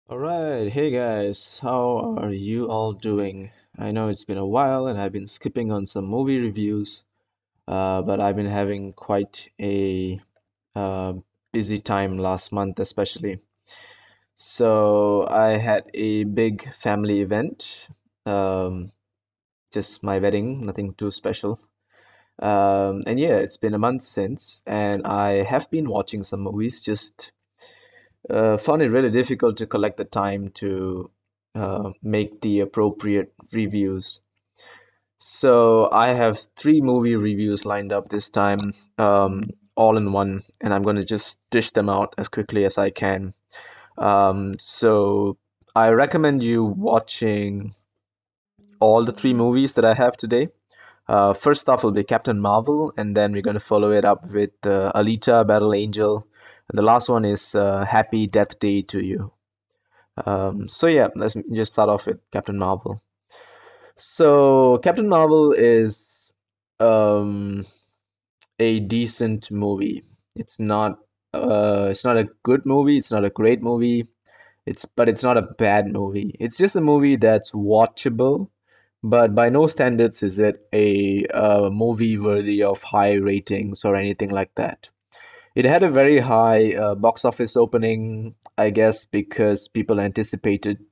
All right, hey guys, how are you all doing? I know it's been a while and I've been skipping on some movie reviews, but I've been having quite a uh, busy time last month, especially. So I had a big family event, um, just my wedding, nothing too special. And yeah, it's been a month since, and I have been watching some movies, just found it really difficult to collect the time to make the appropriate reviews. So I have three movie reviews lined up this time, all in one, and I'm going to just dish them out as quickly as I can. So I recommend you watching all the three movies that I have today. First off will be Captain Marvel, and then we're going to follow it up with Alita, Battle Angel, and the last one is Happy Death Day to You. So yeah, let's just start off with Captain Marvel. So Captain Marvel is um, a decent movie. It's not a good movie. It's not a great movie. It's not a bad movie. It's just a movie that's watchable, but by no standards is it a movie worthy of high ratings or anything like that. It had a very high box office opening, I guess, because people anticipated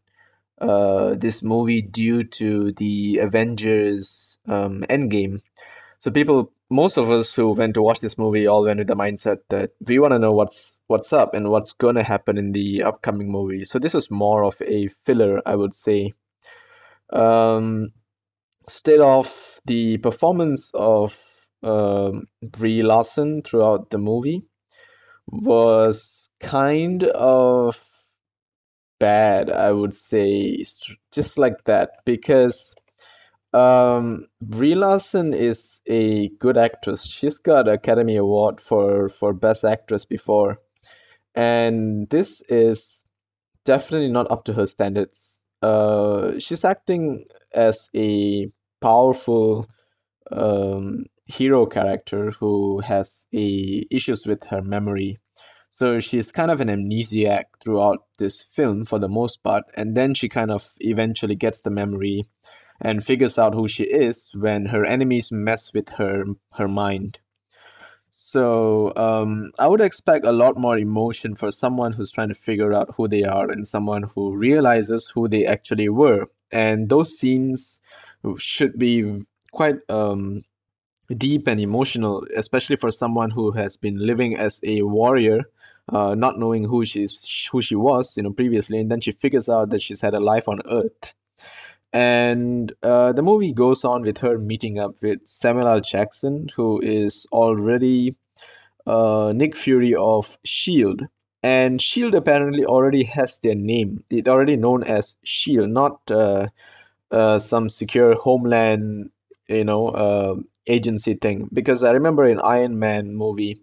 this movie due to the Avengers Endgame. So most of us who went to watch this movie all went with the mindset that we want to know what's up and what's going to happen in the upcoming movie. So this is more of a filler, I would say. Um, Instead of the performance of Brie Larson throughout the movie was kind of bad, I would say, just like that, because Brie Larson is a good actress. She's got Academy Award for Best Actress before, and this is definitely not up to her standards. She's acting as a powerful hero character who has issues with her memory. So she's kind of an amnesiac throughout this film for the most part, and then she kind of eventually gets the memory and figures out who she is when her enemies mess with her mind. So I would expect a lot more emotion for someone who's trying to figure out who they are and someone who realizes who they actually were. And those scenes should be quite deep and emotional, especially for someone who has been living as a warrior, not knowing who she was, previously, and then she figures out that she's had a life on Earth. And the movie goes on with her meeting up with Samuel L. Jackson, who is already Nick Fury of Shield. And Shield apparently already has their name. It's already known as Shield, not some secure homeland, agency thing. Because I remember in Iron Man movie,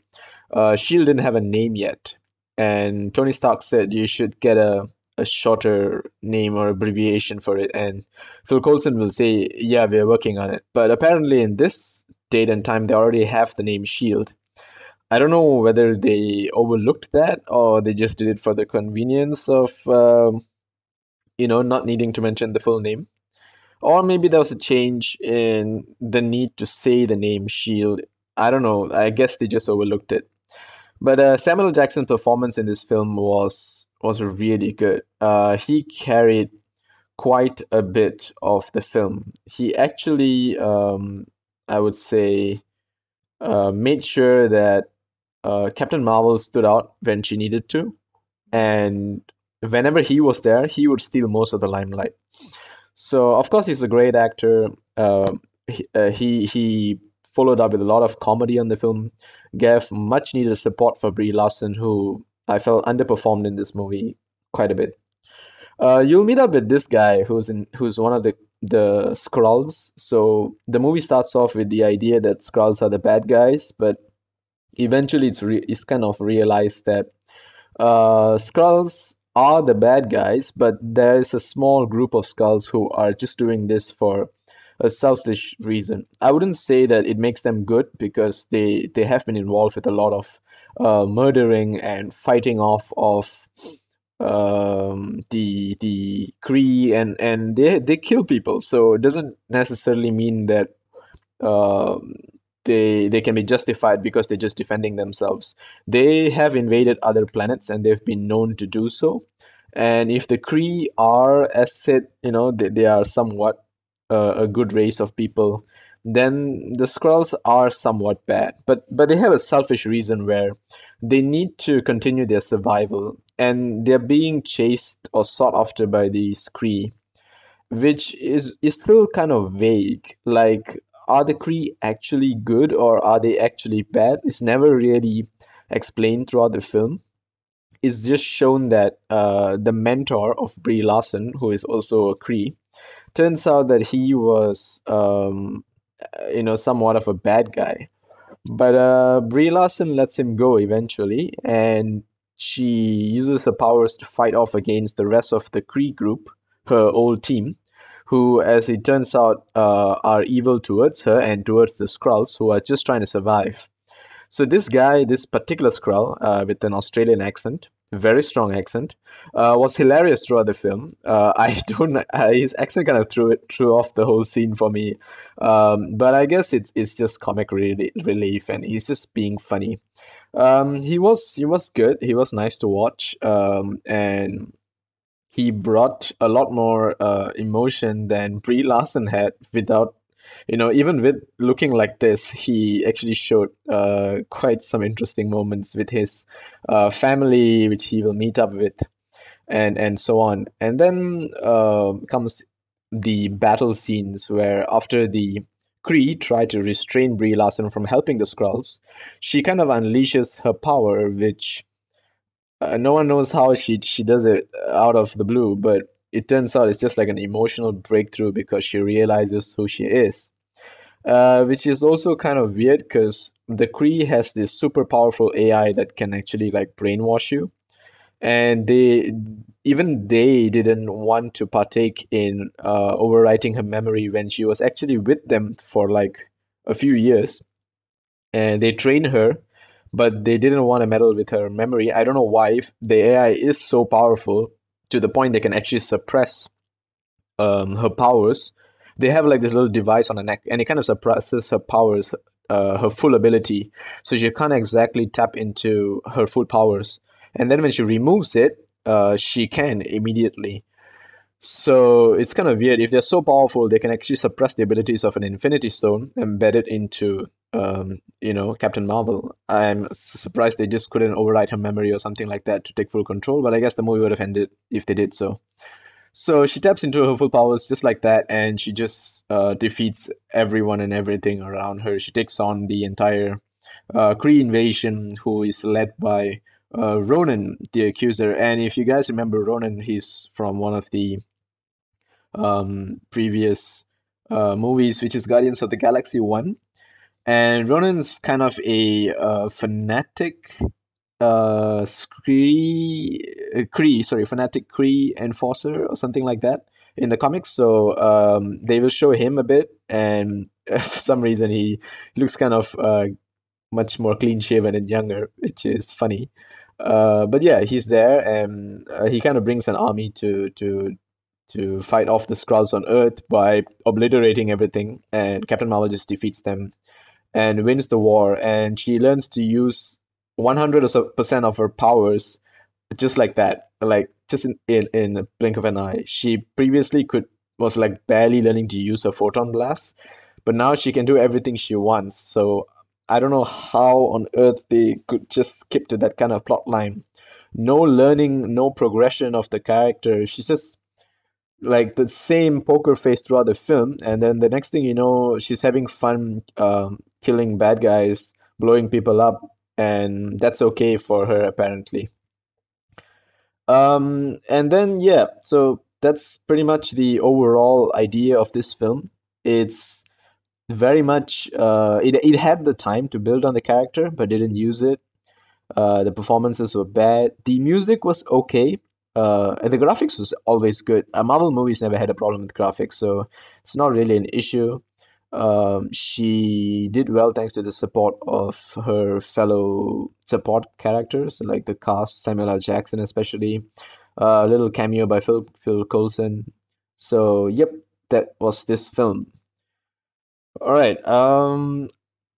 Shield didn't have a name yet, and Tony Stark said you should get a shorter name or abbreviation for it. And Phil Coulson will say, yeah, we're working on it. But apparently in this date and time, they already have the name Shield. I don't know whether they overlooked that or they just did it for the convenience of, not needing to mention the full name. Or maybe there was a change in the need to say the name Shield. I don't know. I guess they just overlooked it. But Samuel L. Jackson's performance in this film was really good. He carried quite a bit of the film. He actually, I would say, made sure that Captain Marvel stood out when she needed to, and whenever he was there, he would steal most of the limelight. So of course he's a great actor. He followed up with a lot of comedy on the film, gave much needed support for Brie Larson, who I felt underperformed in this movie quite a bit. You'll meet up with this guy who's one of the Skrulls. So the movie starts off with the idea that Skrulls are the bad guys, but eventually it's kind of realized that Skrulls are the bad guys, but there is a small group of Skrulls who are just doing this for a selfish reason. I wouldn't say that it makes them good because they have been involved with a lot of murdering and fighting off of the Kree, and they kill people. So it doesn't necessarily mean that um, they can be justified because they're just defending themselves. They have invaded other planets and they've been known to do so. And if the Kree are, as said, they are somewhat a good race of people, then the Skrulls are somewhat bad. But they have a selfish reason where they need to continue their survival, and they're being chased or sought after by these Kree, which is still kind of vague. Like, are the Kree actually good or are they actually bad? It's never really explained throughout the film. It's just shown that the mentor of Brie Larson, who is also a Kree, turns out that he was, somewhat of a bad guy. But Brie Larson lets him go eventually, and she uses her powers to fight off against the rest of the Kree group, her old team, who, as it turns out, are evil towards her and towards the Skrulls, who are just trying to survive. So this guy, this particular Skrull, with an Australian accent, very strong accent, was hilarious throughout the film. I don't, his accent kind of threw off the whole scene for me. But I guess it's just comic relief, and he's just being funny. He was good. He was nice to watch, and he brought a lot more emotion than Brie Larson had without, even with looking like this, he actually showed quite some interesting moments with his family, which he will meet up with, and so on. And then comes the battle scenes where after the Kree try to restrain Brie Larson from helping the Skrulls, she kind of unleashes her power, which no one knows how she does it out of the blue, but it turns out it's just like an emotional breakthrough because she realizes who she is. Which is also kind of weird because the Kree has this super powerful AI that can actually like brainwash you, and they didn't want to partake in overwriting her memory when she was actually with them for like a few years, and they trained her, but they didn't want to meddle with her memory. I don't know why. If the AI is so powerful to the point they can actually suppress her powers, they have like this little device on the neck, and it kind of suppresses her powers, her full ability, so she can't exactly tap into her full powers. And then when she removes it, she can immediately. So it's kind of weird. If they're so powerful, they can actually suppress the abilities of an Infinity Stone embedded into, Captain Marvel. I'm surprised they just couldn't override her memory or something like that to take full control, but I guess the movie would have ended if they did so. So she taps into her full powers just like that, and she just defeats everyone and everything around her. She takes on the entire Kree invasion, who is led by Ronan, the Accuser. And if you guys remember Ronan, he's from one of the previous movies, which is Guardians of the Galaxy 1. And Ronan's kind of a fanatic fanatic Kree enforcer or something like that in the comics. So they will show him a bit, and for some reason he looks kind of much more clean shaven and younger, which is funny. But yeah, he's there, and he kind of brings an army to fight off the Skrulls on Earth by obliterating everything, and Captain Marvel just defeats them and wins the war. And she learns to use 100% of her powers just like that, like just in a blink of an eye. She previously could was like barely learning to use a photon blast, but now she can do everything she wants. So I don't know how on earth they could just skip to that kind of plot line. No learning, no progression of the character. She's just like the same poker face throughout the film, and then the next thing you know, she's having fun killing bad guys, blowing people up, and that's okay for her apparently. And then yeah, so that's pretty much the overall idea of this film. It's very much it had the time to build on the character, but didn't use it. The performances were bad. The music was okay. And the graphics was always good. Marvel movies never had a problem with graphics, so it's not really an issue. She did well thanks to the support of her fellow support characters, like the cast, Samuel L. Jackson especially. A little cameo by Phil Coulson. So yep, that was this film. All right.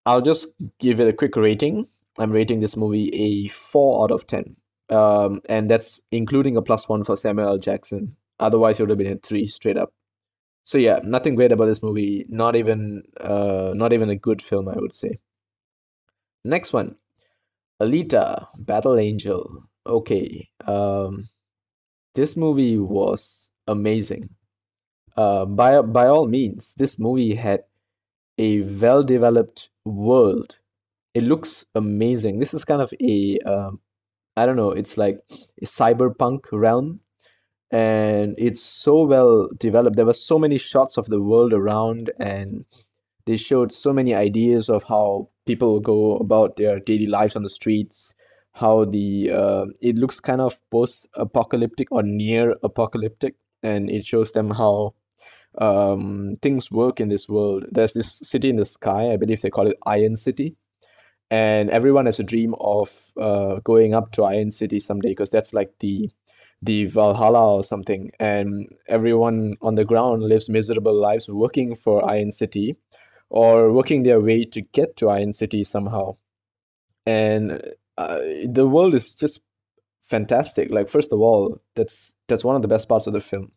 I'll just give it a quick rating. I'm rating this movie a 4 out of 10. And that's including a +1 for Samuel L. Jackson. Otherwise, it would have been a 3 straight up. So yeah, nothing great about this movie. Not even a good film, I would say. Next one, Alita, Battle Angel. Okay, this movie was amazing. By all means, this movie had a well-developed world. It looks amazing. This is kind of a I don't know, it's like a cyberpunk realm, and it's so well developed. There were so many shots of the world around, and they showed so many ideas of how people go about their daily lives on the streets, how the it looks kind of post-apocalyptic or near apocalyptic, and it shows them how things work in this world. There's this city in the sky, I believe they call it Iron City, and everyone has a dream of going up to Iron City someday because that's like the Valhalla or something. And everyone on the ground lives miserable lives working for Iron City or working their way to get to Iron City somehow. And the world is just fantastic. Like first of all, that's one of the best parts of the film.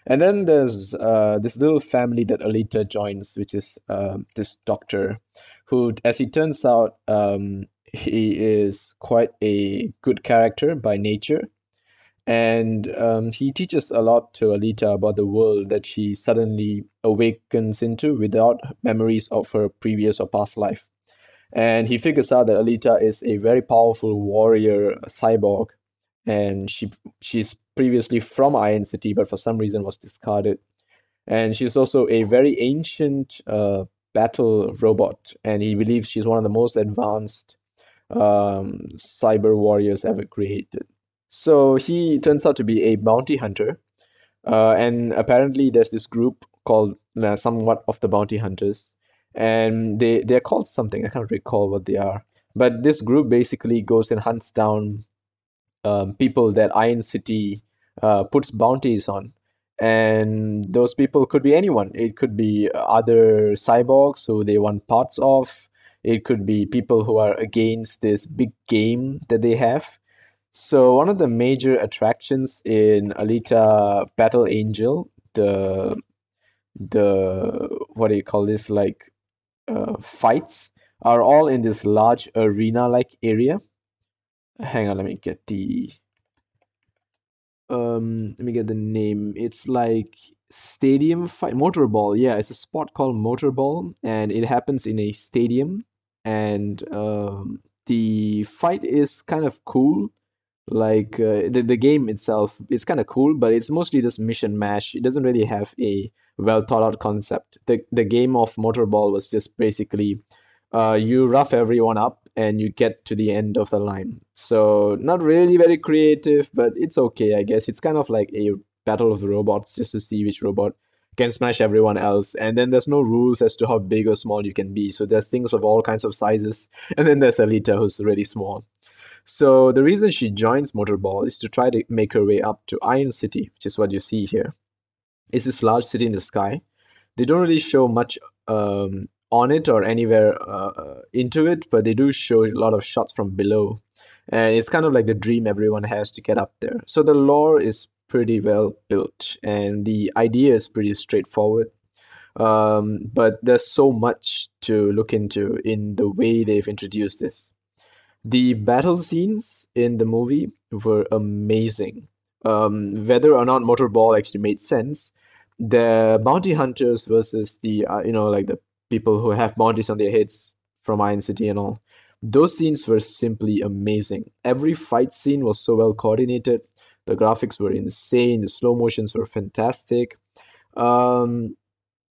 And then there's this little family that Alita joins, which is this doctor, who, as he turns out, he is quite a good character by nature. And he teaches a lot to Alita about the world that she suddenly awakens into without memories of her previous or past life. And he figures out that Alita is a very powerful warrior cyborg, and she's previously from Iron City, but for some reason was discarded. And she's also a very ancient battle robot, and he believes she's one of the most advanced cyber warriors ever created. So he turns out to be a bounty hunter, and apparently there's this group called somewhat of the bounty hunters, and they're called something. I can't recall what they are. But this group basically goes and hunts down people that Iron City puts bounties on. And those people could be anyone. It could be other cyborgs who they want parts of. It could be people who are against this big game that they have. So one of the major attractions in Alita Battle Angel, the what do you call this, like fights, are all in this large arena-like area. Hang on, let me get the name. It's like stadium fight, motorball. Yeah, it's a sport called motorball, and it happens in a stadium. And the fight is kind of cool. Like the game itself is kind of cool, but it's mostly just mission mash. It doesn't really have a well thought out concept. The game of motorball was just basically you rough everyone up and you get to the end of the line. So not really very creative, but it's okay, I guess. It's kind of like a battle of the robots just to see which robot can smash everyone else. And then there's no rules as to how big or small you can be. So there's things of all kinds of sizes. And then there's Alita, who's really small. So the reason she joins Motorball is to try to make her way up to Iron City, which is what you see here. It's this large city in the sky. They don't really show much on it or anywhere into it, but they do show a lot of shots from below. And it's kind of like the dream everyone has to get up there. So the lore is pretty well built, and the idea is pretty straightforward. But there's so much to look into in the way they've introduced this. The battle scenes in the movie were amazing. Whether or not Motorball actually made sense, the bounty hunters versus the like the people who have bounties on their heads from Iron City and all, those scenes were simply amazing. Every fight scene was so well coordinated. The graphics were insane. The slow motions were fantastic. Um,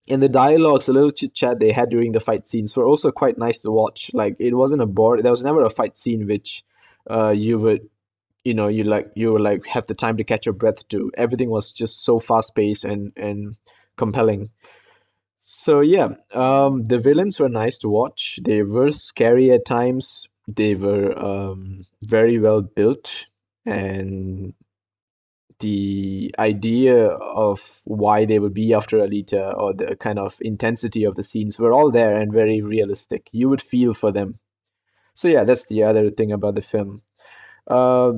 and the dialogues, the little chit chat they had during the fight scenes were also quite nice to watch. Like it wasn't a bore. There was never a fight scene which you would you would like have the time to catch your breath to. Everything was just so fast paced and compelling. So yeah, the villains were nice to watch. They were scary at times. They were very well built, and the idea of why they would be after Alita or the kind of intensity of the scenes were all there and very realistic. You would feel for them. So yeah, that's the other thing about the film.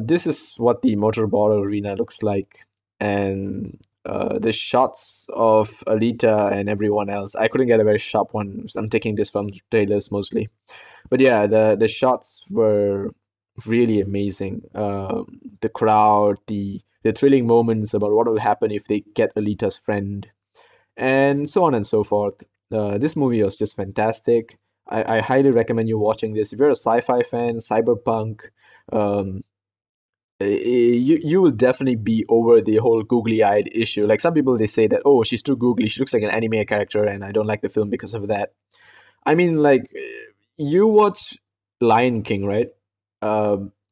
This is what the motor ball arena looks like, and the shots of Alita and everyone else. I couldn't get a very sharp one. So I'm taking this from trailers mostly, but yeah, the shots were really amazing. The crowd, the thrilling moments about what will happen if they get Alita's friend, and so on and so forth. This movie was just fantastic. I highly recommend you watching this. If you're a sci-fi fan, cyberpunk, um, you will definitely be over the whole googly-eyed issue. Like some people, they say that, oh, she's too googly. She looks like an anime character, and I don't like the film because of that. I mean, like, you watch Lion King, right?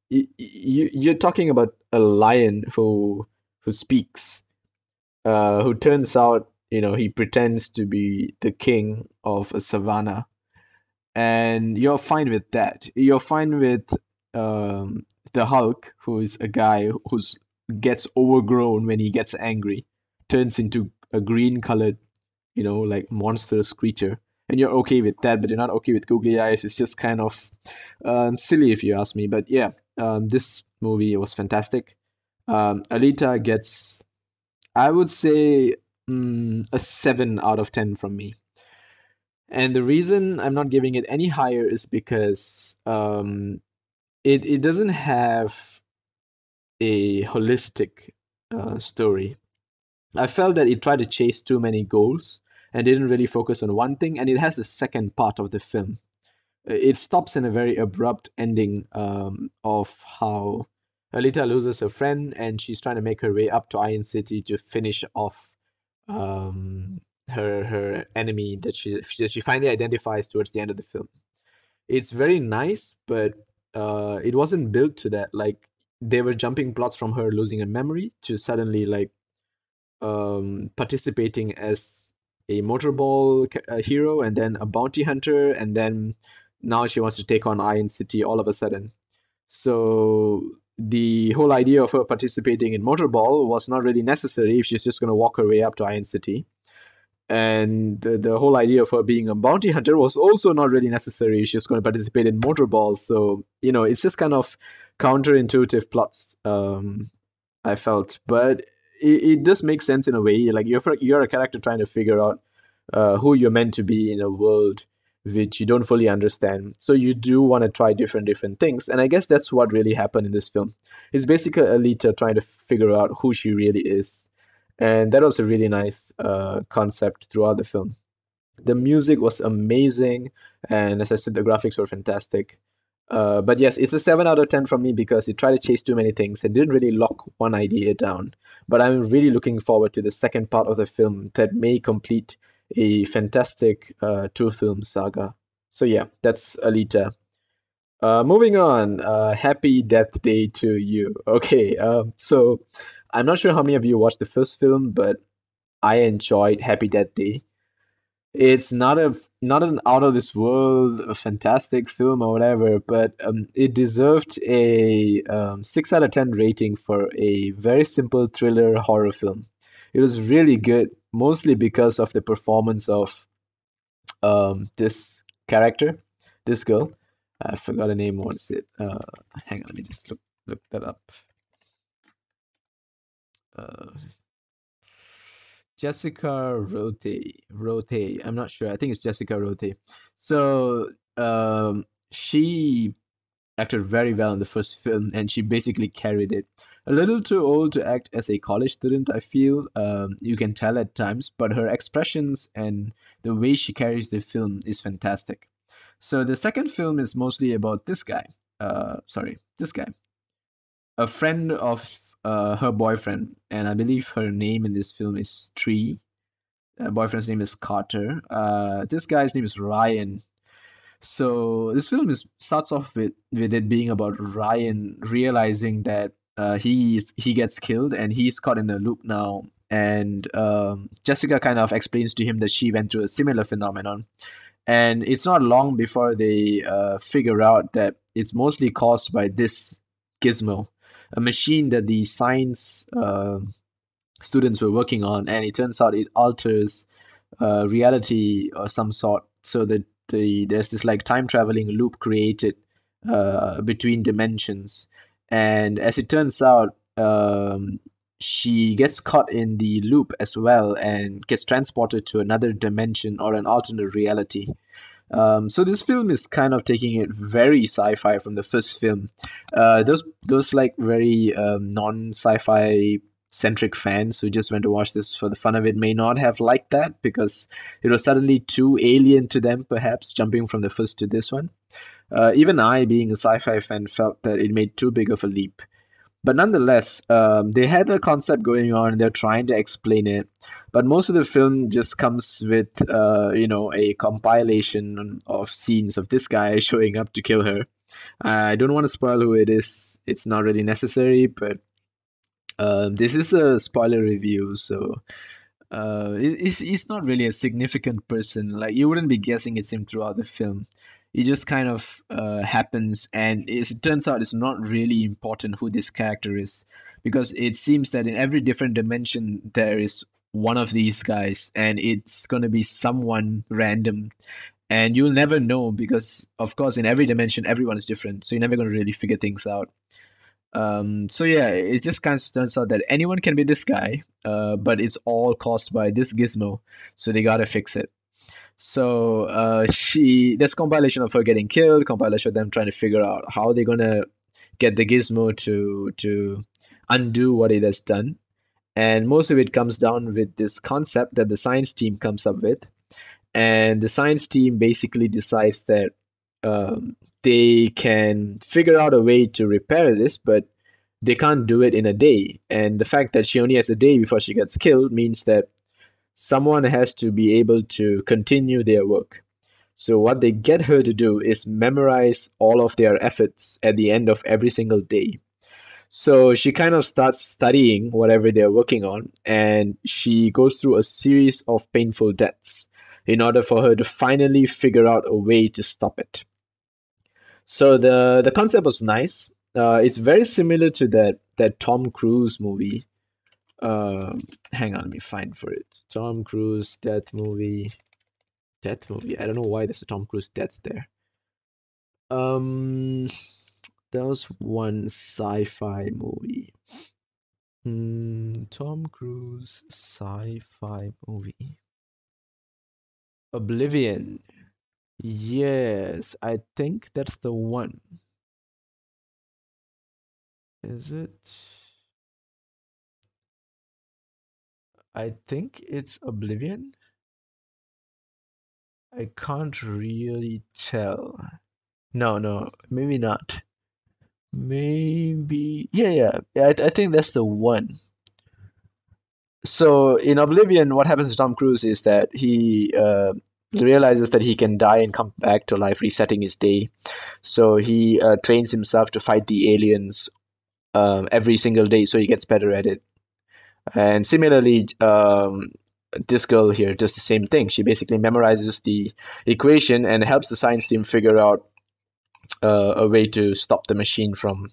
You're talking about a lion who speaks, who turns out, he pretends to be the king of a savannah, and you're fine with that. You're fine with the Hulk, who is a guy who's gets overgrown when he gets angry, turns into a green colored, like monstrous creature. And you're okay with that, but you're not okay with googly eyes. It's just kind of silly if you ask me. But yeah, this movie was fantastic. Alita gets, I would say, a 7 out of 10 from me. And the reason I'm not giving it any higher is because it doesn't have a holistic story. I felt that it tried to chase too many goals and didn't really focus on one thing, and it has a second part of the film. It stops in a very abrupt ending of how Alita loses her friend and she's trying to make her way up to Iron City to finish off her enemy that she finally identifies towards the end of the film. It's very nice, but it wasn't built to that. Like they were jumping plots from her losing a memory to suddenly like participating as a motorball hero and then a bounty hunter, and then now she wants to take on Iron City all of a sudden. So the whole idea of her participating in motorball was not really necessary if she's just going to walk her way up to Iron City. And the whole idea of her being a bounty hunter was also not really necessary. She was going to participate in motorballs. So, it's just kind of counterintuitive plots, I felt. But it does make sense in a way. Like you're a character trying to figure out who you're meant to be in a world which you don't fully understand. So you do want to try different things. And I guess that's what really happened in this film. It's basically Alita trying to figure out who she really is. And that was a really nice concept throughout the film. The music was amazing, and as I said, the graphics were fantastic. But yes, it's a 7 out of 10 from me because it tried to chase too many things and didn't really lock one idea down. But I'm really looking forward to the second part of the film that may complete a fantastic two-film saga. So yeah, that's Alita. Moving on, Happy Death Day to You. Okay, so I'm not sure how many of you watched the first film, but I enjoyed Happy Death Day. It's not an out of this world, a fantastic film or whatever, but it deserved a 6 out of 10 rating for a very simple thriller horror film. It was really good, mostly because of the performance of this character, this girl. I forgot her name. What is it? Hang on, let me just look that up. Uh, Jessica Rothe. I'm not sure. I think it's Jessica Rothe. So she acted very well in the first film, and she basically carried it. A little too old to act as a college student, I feel. You can tell at times, but her expressions and the way she carries the film is fantastic. So the second film is mostly about this guy. This guy, a friend of her boyfriend, and I believe her name in this film is Tree. Boyfriend's name is Carter. This guy's name is Ryan. So this film starts off with it being about Ryan realizing that he gets killed and he's caught in a loop now. And Jessica kind of explains to him that she went through a similar phenomenon. And it's not long before they figure out that it's mostly caused by this gizmo. a machine that the science students were working on, and it turns out it alters reality or some sort, so that there's this like time traveling loop created between dimensions. And as it turns out, she gets caught in the loop as well and gets transported to another dimension or an alternate reality. So this film is kind of taking it very sci-fi from the first film. Those like very non-sci-fi centric fans who just went to watch this for the fun of it may not have liked that because it was suddenly too alien to them, perhaps jumping from the first to this one. Even I, being a sci-fi fan, felt that it made too big of a leap. But nonetheless, they had a concept going on. They're trying to explain it, but most of the film just comes with, a compilation of scenes of this guy showing up to kill her. I don't want to spoil who it is. It's not really necessary, but this is a spoiler review, so he's not really a significant person. Like you wouldn't be guessing it's him throughout the film. It just kind of happens, and it turns out it's not really important who this character is, because it seems that in every different dimension there is one of these guys, and it's gonna be someone random, and you'll never know because, of course, in every dimension everyone is different, so you're never gonna really figure things out. So yeah, it just kind of turns out that anyone can be this guy, but it's all caused by this gizmo, so they gotta fix it. So there's compilation of her getting killed, compilation of them trying to figure out how they're gonna get the gizmo to undo what it has done, and most of it comes down with this concept that the science team comes up with, and the science team basically decides that they can figure out a way to repair this, but they can't do it in a day. And the fact that she only has a day before she gets killed means that someone has to be able to continue their work. So, what they get her to do is memorize all of their efforts at the end of every single day. So, she kind of starts studying whatever they're working on, and she goes through a series of painful deaths in order for her to finally figure out a way to stop it. So the concept was nice. It's very similar to that Tom Cruise movie. Hang on, let me find for it. Tom Cruise death movie. Death movie. I don't know why there's a Tom Cruise death there. Um, there was one sci-fi movie. Tom Cruise sci-fi movie. Oblivion. Yes, I think that's the one. Is it? I think it's Oblivion. I can't really tell. No, no, maybe not. Maybe, yeah. I think that's the one. So in Oblivion, what happens to Tom Cruise is that he realizes that he can die and come back to life, resetting his day. So he trains himself to fight the aliens every single day, so he gets better at it. And similarly, this girl here does the same thing. She basically memorizes the equation and helps the science team figure out a way to stop the machine from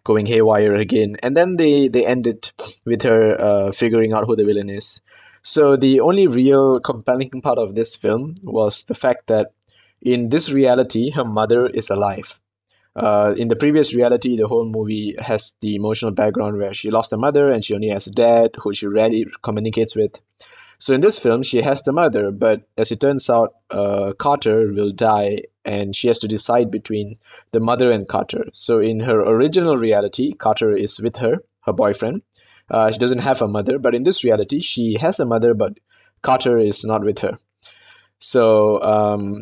going haywire again. And then they end it with her figuring out who the villain is. So the only real compelling part of this film was the fact that in this reality, her mother is alive. In the previous reality, the whole movie has the emotional background where she lost her mother and she only has a dad who she rarely communicates with. So in this film, she has the mother, but as it turns out, Carter will die, and she has to decide between the mother and Carter. So in her original reality, Carter is with her boyfriend. She doesn't have a mother, but in this reality, she has a mother, but Carter is not with her. So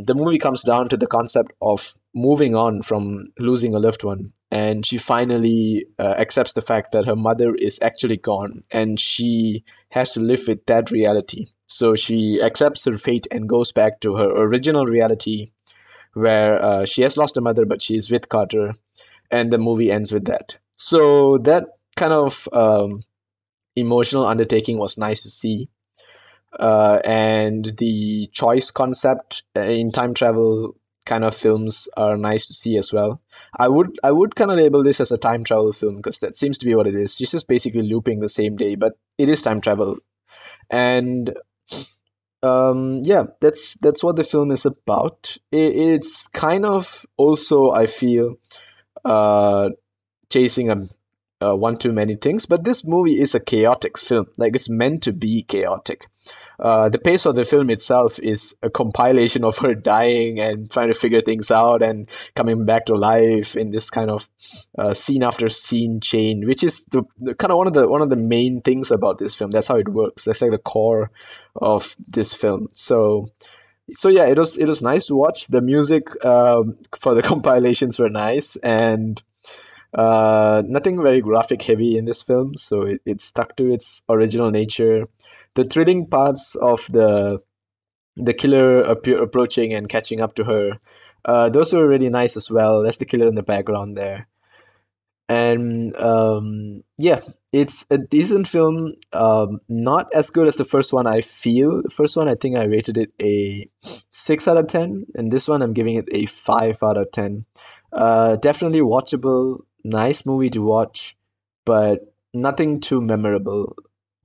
the movie comes down to the concept of moving on from losing a loved one, and she finally accepts the fact that her mother is actually gone, and she has to live with that reality. So she accepts her fate and goes back to her original reality, where she has lost her mother, but she is with Carter, and the movie ends with that. So that kind of emotional undertaking was nice to see, and the choice concept in time travel kind of films are nice to see as well. I would kind of label this as a time travel film because that seems to be what it is. She's just basically looping the same day, but it is time travel. And yeah, that's what the film is about. It's kind of also, I feel, uh, chasing one too many things, but this movie is a chaotic film. Like it's meant to be chaotic. The pace of the film itself is a compilation of her dying and trying to figure things out and coming back to life in this kind of scene after scene chain, which is the kind of one of the main things about this film. That's how it works. That's like the core of this film. So yeah, it was nice to watch. The music for the compilations were nice, and nothing very graphic heavy in this film, so it stuck to its original nature. The thrilling parts of the killer approaching and catching up to her, those were really nice as well. That's the killer in the background there. And yeah, it's a decent film. Not as good as the first one, I feel. The first one, I think I rated it a 6 out of 10, and this one I'm giving it a 5 out of 10. Definitely watchable, nice movie to watch, but nothing too memorable.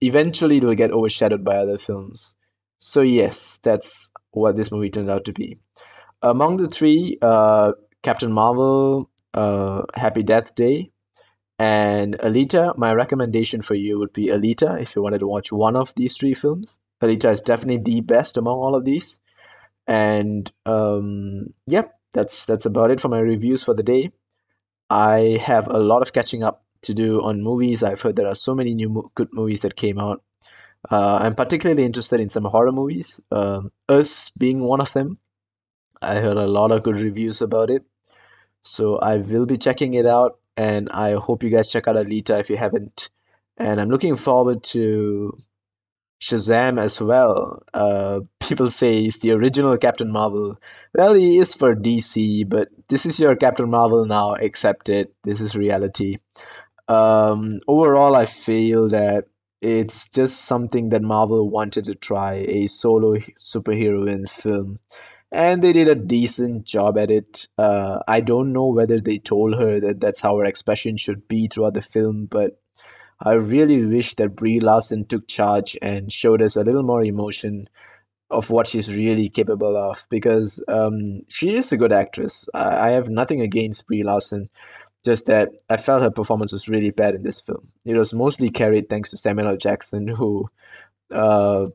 Eventually, it will get overshadowed by other films. So yes, that's what this movie turned out to be. Among the three, Captain Marvel, Happy Death Day, and Alita, my recommendation for you would be Alita if you wanted to watch one of these three films. Alita is definitely the best among all of these. And yep, that's about it for my reviews for the day. I have a lot of catching up to do on movies. I've heard there are so many new good movies that came out. I'm particularly interested in some horror movies, Us being one of them. I heard a lot of good reviews about it. So I will be checking it out, and I hope you guys check out Alita if you haven't. And I'm looking forward to Shazam as well. People say he's the original Captain Marvel. Well, he is for DC, but this is your Captain Marvel now. Accept it. This is reality. Overall, I feel that it's just something that Marvel wanted to try, a solo superhero film, and they did a decent job at it. I don't know whether they told her that that's how her expression should be throughout the film, but I really wish that Brie Larson took charge and showed us a little more emotion of what she's really capable of, because she is a good actress. I have nothing against Brie Larson, just that I felt her performance was really bad in this film. It was mostly carried thanks to Samuel L. Jackson, uh,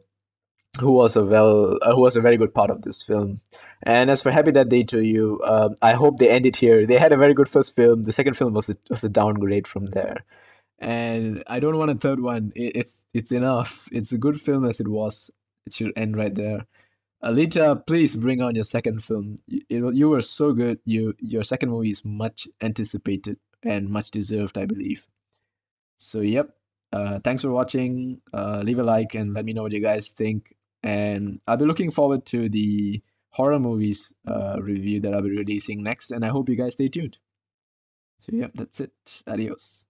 who was a very good part of this film. And as for Happy That Day to You, I hope they end it here. They had a very good first film. The second film was a downgrade from there, and I don't want a third one. It's enough. It's a good film as it was. It should end right there. Alita, please bring on your second film. You were so good. Your second movie is much anticipated and much deserved, I believe. So yep. Thanks for watching. Leave a like and let me know what you guys think. And I'll be looking forward to the horror movies review that I'll be releasing next. And I hope you guys stay tuned. So yep, that's it. Adios.